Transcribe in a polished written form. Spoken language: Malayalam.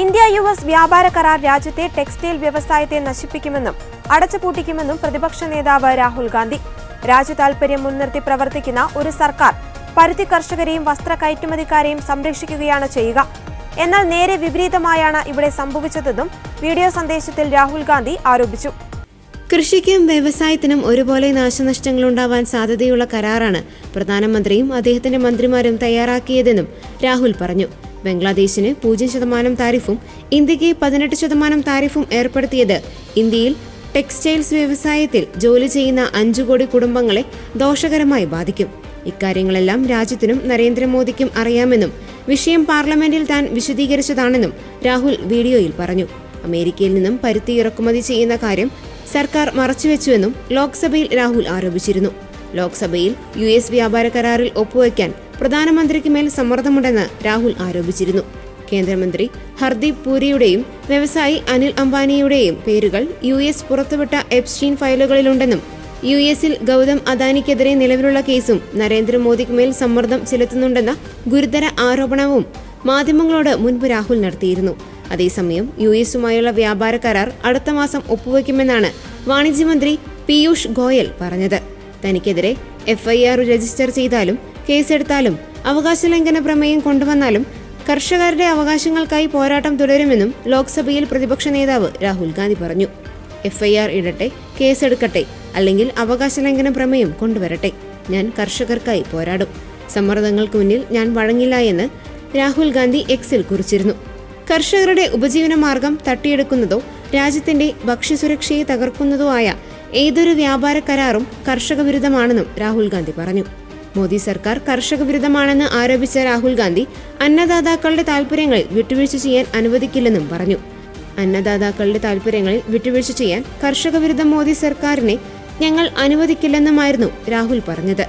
ഇന്ത്യ-യു.എസ് വ്യാപാര കരാർ രാജ്യത്തെ ടെക്സ്റ്റൈൽ വ്യവസായത്തെ നശിപ്പിക്കുമെന്നും അടച്ചുപൂട്ടിക്കുമെന്നും പ്രതിപക്ഷ നേതാവ് രാഹുൽ ഗാന്ധി. രാജ്യതാൽപര്യം മുൻനിർത്തി പ്രവർത്തിക്കുന്ന ഒരു സർക്കാർ പരുത്തി കർഷകരെയും വസ്ത്ര കയറ്റുമതിക്കാരെയും സംരക്ഷിക്കുകയാണ് ചെയ്യുക. എന്നാൽ നേരെ വിപരീതമായാണ് ഇവിടെ സംഭവിച്ചതെന്നും വീഡിയോ സന്ദേശത്തിൽ രാഹുൽ ഗാന്ധി ആരോപിച്ചു. കൃഷിക്കും വ്യവസായത്തിനും ഒരുപോലെ നാശനഷ്ടങ്ങളുണ്ടാവാൻ സാധ്യതയുള്ള കരാറാണ് പ്രധാനമന്ത്രിയും അദ്ദേഹത്തിന്റെ മന്ത്രിമാരും തയ്യാറാക്കിയതെന്നും രാഹുൽ പറഞ്ഞു. ബംഗ്ലാദേശിന് 0% താരിഫും ഇന്ത്യക്ക് 18% താരിഫും ഏർപ്പെടുത്തിയത് ഇന്ത്യയിൽ ടെക്സ്റ്റൈൽസ് വ്യവസായത്തിൽ ജോലി ചെയ്യുന്ന 5 കോടി കുടുംബങ്ങളെ ദോഷകരമായി ബാധിക്കും. ഇക്കാര്യങ്ങളെല്ലാം രാജ്യത്തിനും നരേന്ദ്രമോദിക്കും അറിയാമെന്നും വിഷയം പാർലമെന്റിൽ താൻ വിശദീകരിച്ചതാണെന്നും രാഹുൽ വീഡിയോയിൽ പറഞ്ഞു. അമേരിക്കയിൽ നിന്നും പരുത്തി ഇറക്കുമതി ചെയ്യുന്ന കാര്യം സർക്കാർ മറച്ചുവെച്ചുവെന്നും ലോക്സഭയിൽ രാഹുൽ ആരോപിച്ചിരുന്നു. ലോക്സഭയിൽ US വ്യാപാര കരാറിൽ ഒപ്പുവയ്ക്കാൻ പ്രധാനമന്ത്രിക്ക് മേൽ സമ്മർദ്ദമുണ്ടെന്ന് രാഹുൽ ആരോപിച്ചിരുന്നു. കേന്ദ്രമന്ത്രി ഹർദീപ് പുരിയുടെയും വ്യവസായി അനിൽ അംബാനിയുടെയും പേരുകൾ US പുറത്തുവിട്ട എപ്സ്റ്റീൻ ഫയലുകളിലുണ്ടെന്നും US-ൽ ഗൗതം അദാനിക്കെതിരെ നിലവിലുള്ള കേസും നരേന്ദ്രമോദിക്ക് മേൽ സമ്മർദ്ദം ചെലുത്തുന്നുണ്ടെന്ന ഗുരുതര ആരോപണവും മാധ്യമങ്ങളോട് മുൻപ് രാഹുൽ നടത്തിയിരുന്നു. അതേസമയം US-ഉമായുള്ള വ്യാപാര കരാർ അടുത്ത മാസം ഒപ്പുവയ്ക്കുമെന്നാണ് വാണിജ്യമന്ത്രി പീയൂഷ് ഗോയൽ പറഞ്ഞത്. തനിക്കെതിരെ FIR രജിസ്റ്റർ ചെയ്താലും കേസെടുത്താലും അവകാശലംഘന പ്രമേയം കൊണ്ടുവന്നാലും കർഷകരുടെ അവകാശങ്ങൾക്കായി പോരാട്ടം തുടരുമെന്നും ലോക്സഭയിൽ പ്രതിപക്ഷ നേതാവ് രാഹുൽ ഗാന്ധി പറഞ്ഞു. FIR ഇടട്ടെ, കേസെടുക്കട്ടെ, അല്ലെങ്കിൽ അവകാശലംഘന പ്രമേയം കൊണ്ടുവരട്ടെ, ഞാൻ കർഷകർക്കായി പോരാടും. സമ്മർദ്ദങ്ങൾക്ക് മുന്നിൽ ഞാൻ വഴങ്ങില്ല എന്ന് രാഹുൽ ഗാന്ധി X-ൽ കുറിച്ചിരുന്നു. കർഷകരുടെ ഉപജീവന മാർഗം തട്ടിയെടുക്കുന്നതോ രാജ്യത്തിന്റെ ഭക്ഷ്യസുരക്ഷയെ തകർക്കുന്നതോ ആയ ഏതൊരു വ്യാപാര കരാറും കർഷക വിരുദ്ധമാണെന്നും രാഹുൽ ഗാന്ധി പറഞ്ഞു. മോദി സർക്കാർ കർഷക വിരുദ്ധമാണെന്ന് ആരോപിച്ച രാഹുൽ ഗാന്ധി അന്നദാതാക്കളുടെ താൽപര്യങ്ങളിൽ വിട്ടുവീഴ്ച ചെയ്യാൻ അനുവദിക്കില്ലെന്നും പറഞ്ഞു. അന്നദാതാക്കളുടെ താൽപര്യങ്ങളിൽ വിട്ടുവീഴ്ച ചെയ്യാൻ കർഷക വിരുദ്ധ മോദി സർക്കാരിനെ ഞങ്ങൾ അനുവദിക്കില്ലെന്നുമായിരുന്നു രാഹുൽ പറഞ്ഞത്.